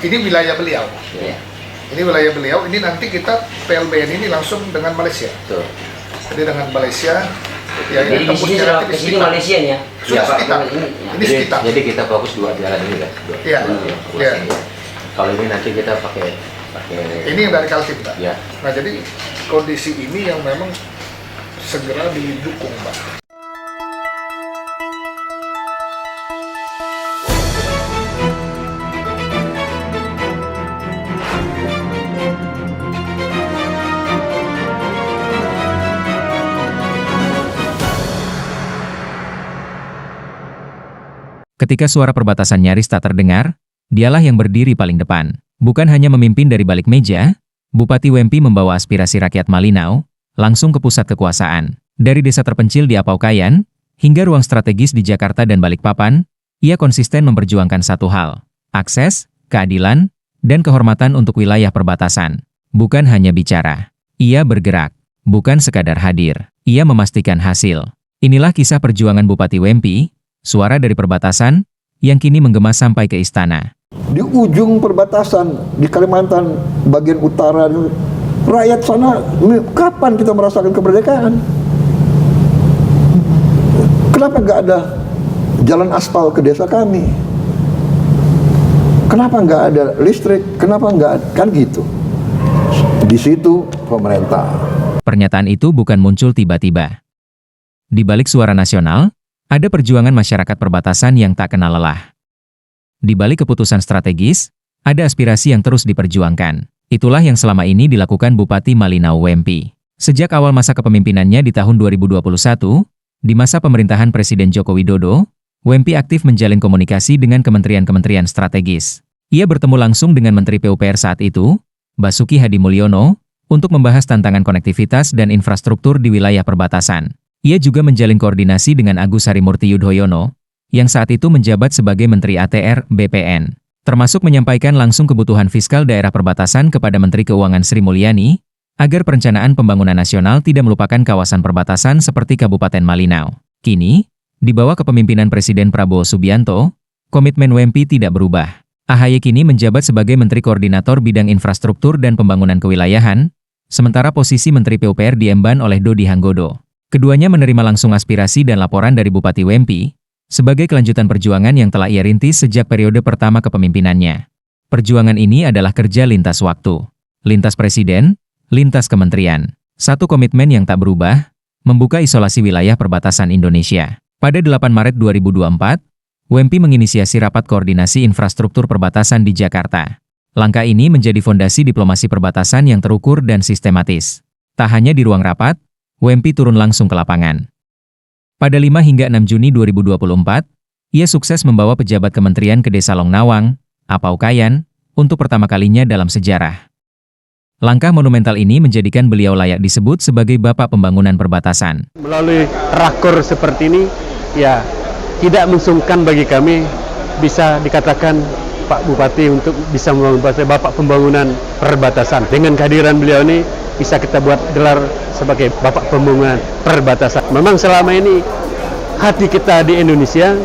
ini wilayah beliau. Ya. Ini wilayah beliau. Ini nanti kita PLBN ini langsung dengan Malaysia. Betul. Jadi dengan Malaysia. Ya, Jadi di sini tembusnya ke sini Malaysia nih ya. Sudah Pak, sekitar. Ini sekitar. Jadi kita fokus dua jalan ini kan. Iya. Iya. Kalau ini nanti kita pakai Ini yang dari Kaltim, Pak. ya. Nah, jadi kondisi ini yang memang segera didukung, Pak. Ketika suara perbatasan nyaris tak terdengar, dialah yang berdiri paling depan. Bukan hanya memimpin dari balik meja, Bupati Wempi membawa aspirasi rakyat Malinau langsung ke pusat kekuasaan. Dari desa terpencil di Apaukayan, hingga ruang strategis di Jakarta dan Balikpapan, ia konsisten memperjuangkan satu hal: akses, keadilan, dan kehormatan untuk wilayah perbatasan. Bukan hanya bicara, ia bergerak. Bukan sekadar hadir, ia memastikan hasil. Inilah kisah perjuangan Bupati Wempi, suara dari perbatasan, yang kini menggema sampai ke istana. Di ujung perbatasan, di Kalimantan bagian utara, rakyat sana, kapan kita merasakan kemerdekaan? Kenapa nggak ada jalan aspal ke desa kami? Kenapa nggak ada listrik? Kenapa nggak, kan gitu? Di situ pemerintah. Pernyataan itu bukan muncul tiba-tiba. Di balik suara nasional, ada perjuangan masyarakat perbatasan yang tak kenal lelah. Di balik keputusan strategis, ada aspirasi yang terus diperjuangkan. Itulah yang selama ini dilakukan Bupati Malinau Wempi. Sejak awal masa kepemimpinannya di tahun 2021, di masa pemerintahan Presiden Joko Widodo, Wempi aktif menjalin komunikasi dengan kementerian-kementerian strategis. Ia bertemu langsung dengan Menteri PUPR saat itu, Basuki Hadi Mulyono, untuk membahas tantangan konektivitas dan infrastruktur di wilayah perbatasan. Ia juga menjalin koordinasi dengan Agus Harimurti Yudhoyono, yang saat itu menjabat sebagai Menteri ATR BPN, termasuk menyampaikan langsung kebutuhan fiskal daerah perbatasan kepada Menteri Keuangan Sri Mulyani, agar perencanaan pembangunan nasional tidak melupakan kawasan perbatasan seperti Kabupaten Malinau. Kini, di bawah kepemimpinan Presiden Prabowo Subianto, komitmen Wempi tidak berubah. AHY kini menjabat sebagai Menteri Koordinator Bidang Infrastruktur dan Pembangunan Kewilayahan, sementara posisi Menteri PUPR diemban oleh Dodi Hanggodo. Keduanya menerima langsung aspirasi dan laporan dari Bupati Wempi, sebagai kelanjutan perjuangan yang telah ia rintis sejak periode pertama kepemimpinannya. Perjuangan ini adalah kerja lintas waktu, lintas presiden, lintas kementerian. Satu komitmen yang tak berubah, membuka isolasi wilayah perbatasan Indonesia. Pada 8 Maret 2024, Wempi menginisiasi rapat koordinasi infrastruktur perbatasan di Jakarta. Langkah ini menjadi fondasi diplomasi perbatasan yang terukur dan sistematis. Tak hanya di ruang rapat, Wempi turun langsung ke lapangan. Pada 5 hingga 6 Juni 2024, ia sukses membawa pejabat kementerian ke Desa Longnawang, Apaukayan, untuk pertama kalinya dalam sejarah. Langkah monumental ini menjadikan beliau layak disebut sebagai Bapak Pembangunan Perbatasan. Melalui rakor seperti ini, ya tidak mensungkan bagi kami bisa dikatakan Pak Bupati untuk bisa membantu Bapak Pembangunan Perbatasan. Dengan kehadiran beliau ini bisa kita buat gelar sebagai Bapak Pembangunan Perbatasan. Memang selama ini hati kita di Indonesia,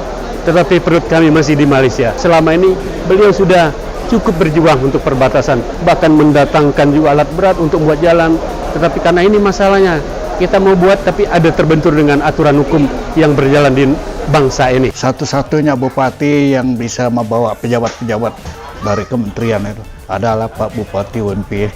tetapi perut kami masih di Malaysia. Selama ini beliau sudah cukup berjuang untuk perbatasan, bahkan mendatangkan juga alat berat untuk membuat jalan. Tetapi karena ini masalahnya, kita mau buat tapi ada terbentur dengan aturan hukum yang berjalan di bangsa ini. Satu-satunya bupati yang bisa membawa pejabat-pejabat dari kementerian itu adalah Pak Bupati Wempi.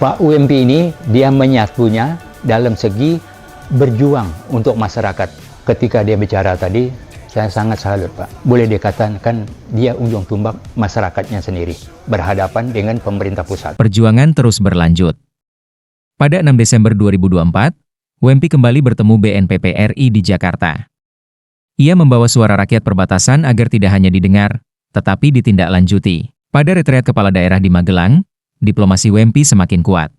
Pak Wempi ini dia menyatunya dalam segi berjuang untuk masyarakat. Ketika dia bicara tadi, saya sangat salut Pak. Boleh dikatakan dia ujung tombak masyarakatnya sendiri, berhadapan dengan pemerintah pusat. Perjuangan terus berlanjut. Pada 6 Desember 2024, Wempi kembali bertemu BNPB RI di Jakarta. Ia membawa suara rakyat perbatasan agar tidak hanya didengar, tetapi ditindaklanjuti. Pada retreat kepala daerah di Magelang, diplomasi Wempi semakin kuat.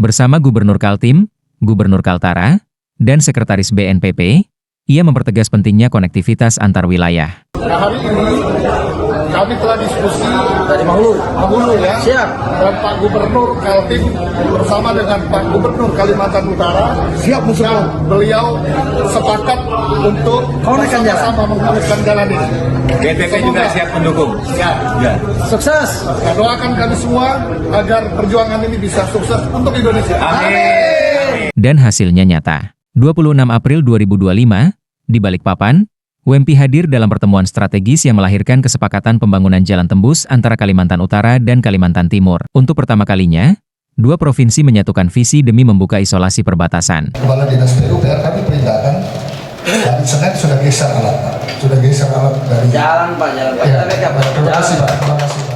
Bersama Gubernur Kaltim, Gubernur Kaltara, dan Sekretaris BNPB, ia mempertegas pentingnya konektivitas antar wilayah. Nah, hari ini kami telah diskusi dari Mahulu ya. Siap. Dan Pak Gubernur Kaltim bersama dengan Pak Gubernur Kalimantan Utara siap musuh. Beliau sepakat untuk sama menggunakan jalan ini. BTP juga siap mendukung. Ya. Sukses. Kita doakan kami semua agar perjuangan ini bisa sukses untuk Indonesia. Amin. Dan hasilnya nyata. 26 April 2025, di Balikpapan, WEMPI hadir dalam pertemuan strategis yang melahirkan kesepakatan pembangunan jalan tembus antara Kalimantan Utara dan Kalimantan Timur. Untuk pertama kalinya, dua provinsi menyatukan visi demi membuka isolasi perbatasan. Kepala Dinas PUPR kami perintahkan, hari Senin sudah geser alat dari jalan Pak, jalan. Terima kasih Pak.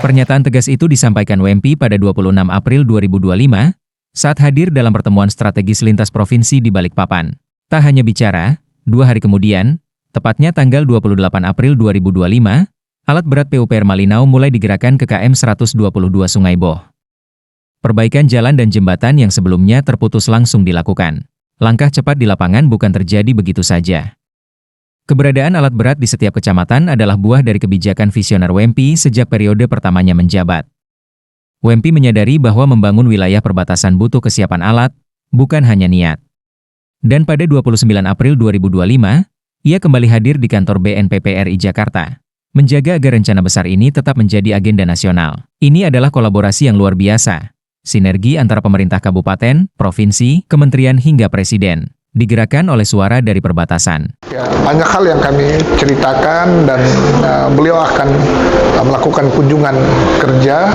Pernyataan tegas itu disampaikan WEMPI pada 26 April 2025 saat hadir dalam pertemuan strategis lintas provinsi di Balikpapan. Tak hanya bicara, 2 hari kemudian, tepatnya tanggal 28 April 2025, alat berat PUPR Malinau mulai digerakkan ke KM 122 Sungai Boh. Perbaikan jalan dan jembatan yang sebelumnya terputus langsung dilakukan. Langkah cepat di lapangan bukan terjadi begitu saja. Keberadaan alat berat di setiap kecamatan adalah buah dari kebijakan visioner WEMPI sejak periode pertamanya menjabat. WEMPI menyadari bahwa membangun wilayah perbatasan butuh kesiapan alat, bukan hanya niat. Dan pada 29 April 2025, ia kembali hadir di kantor BNPP RI Jakarta, menjaga agar rencana besar ini tetap menjadi agenda nasional. Ini adalah kolaborasi yang luar biasa, sinergi antara pemerintah kabupaten, provinsi, kementerian hingga presiden, digerakkan oleh suara dari perbatasan. Ya, banyak hal yang kami ceritakan dan beliau akan melakukan kunjungan kerja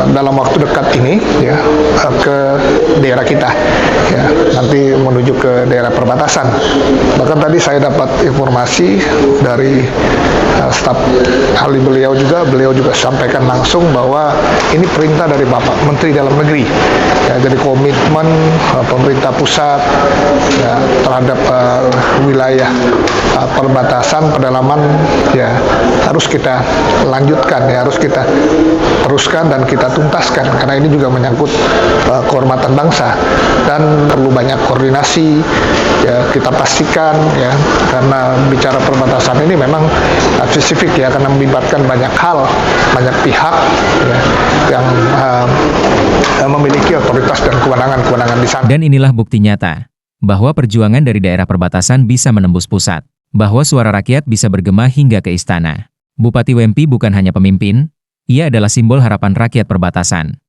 dalam waktu dekat ini ya ke daerah kita ya, nanti menuju ke daerah perbatasan. Bahkan tadi saya dapat informasi dari staf ahli beliau juga sampaikan langsung bahwa ini perintah dari Bapak Menteri Dalam Negeri ya, jadi komitmen pemerintah pusat ya, terhadap wilayah perbatasan pedalaman ya harus kita lanjutkan ya, harus kita teruskan dan kita tuntaskan karena ini juga menyangkut kehormatan bangsa dan perlu banyak koordinasi ya, kita pastikan ya, karena bicara perbatasan ini memang spesifik ya, karena melibatkan banyak hal, banyak pihak ya, yang memiliki otoritas dan kewenangan di sana. Dan inilah bukti nyata bahwa perjuangan dari daerah perbatasan bisa menembus pusat, bahwa suara rakyat bisa bergema hingga ke istana. Bupati WEMPI bukan hanya pemimpin, ia adalah simbol harapan rakyat perbatasan.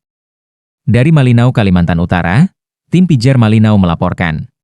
Dari Malinau, Kalimantan Utara, tim Pijar Malinau melaporkan.